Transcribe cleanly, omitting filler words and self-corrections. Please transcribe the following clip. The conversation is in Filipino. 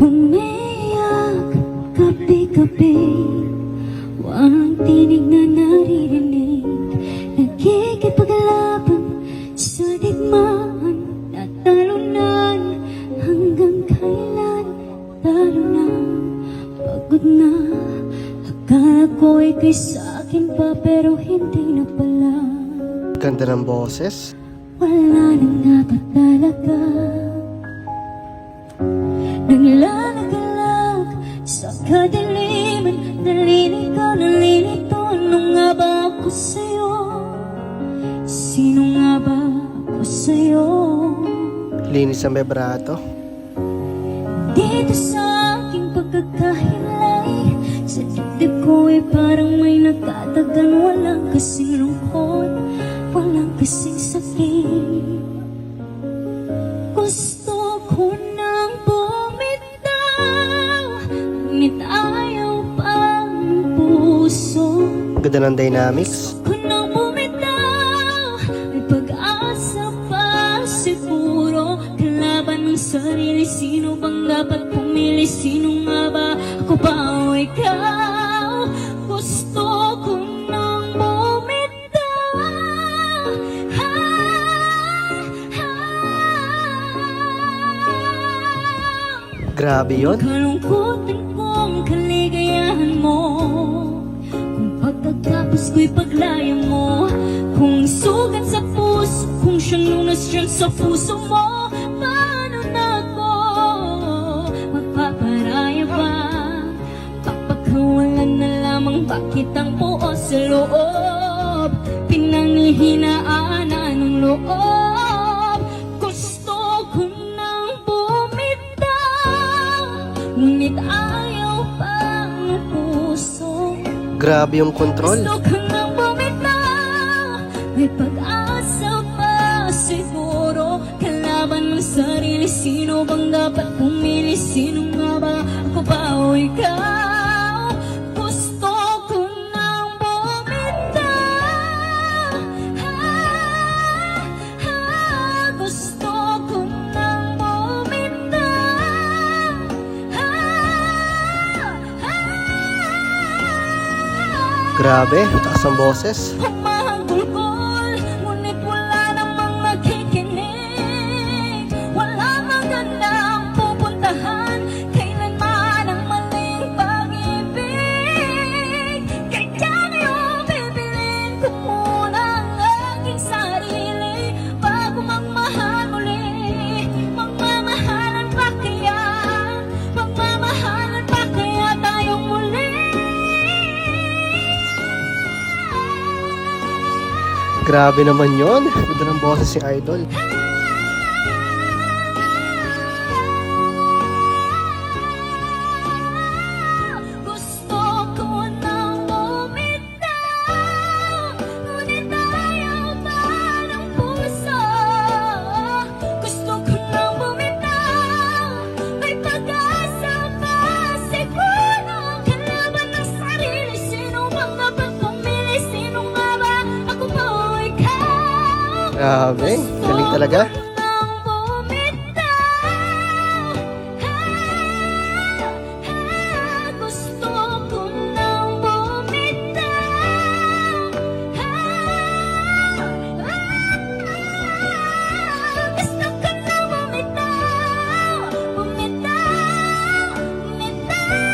Umiyak gabi-gabi, walang tinig na naririnig. Nakikipaglaban sa digmaan na talunan. Hanggang kailan talo na, pagod na. Akala ko ika'y sa'kin pa, pero hindi na pala. Ganda ng boses. Wala na nga ba talaga? Naglalagalag sa kadiliman, naliligaw, nalilito. Ano nga ba ako sa'yo? Sino nga ba ako sa'yo? Linis ang vibrato. Dito sa aking pagkakahilay, sa dibdib ko ay parang may nagkatagan. Walang kasing lungkot, walang kasing sakit. Gusto ko nang bumitaw, ngunit ayaw pang puso. Ganda ng dynamics. Gusto ko nang bumitaw, may pag-asa pa siguro. Kalaban ng sarili, sino bang dapat pumili? Sino nga ba, ako ba o ikaw? Gusto ko nang bumitaw. Grabe yun. Kalungkutan kong kaligayahan mo, kung pagkatapos ko'y paglaya mo, kung sugat sa puso, kung siyang lunas dyan sa puso mo. Paano na ako magpaparaya ba? Papagkawalan na lamang, bakit ang buo sa loob? Pinanghihinaan ng loob. Gusto ko nang bumitaw, ngunit ayaw pang puso. Grabe yung control. Gusto ko nang bumitaw, may pag-asa pa siguro. Kalaban ng sarili, sino bang dapat pumili? Sino nga ba, ako ba o ikaw? Gusto ko nang bumitaw. Gusto ko nang bumitaw. Grabe, taas ang boses. Humahagulgol, ngunit wala namang nakikinig. Wala magandang pupuntahan, kailanman ang maling pag-ibig. Kaya ngayon bibilin ko muna ang aking sarili bago magmahal muli. Magmamahalan pa kaya? Magmamahalan pa kaya tayong muli? Grabe naman yun. Ganda ng boses si Idol. Gusto ko nang bumitaw, ngunit ayaw pa ng puso. Gusto ko nang bumitaw, may pag-asa pa siguro. Kalaban ng sarili, sino bang dapat pumili? Sino nga ba, ako ba o ikaw? Grabe, galing talaga.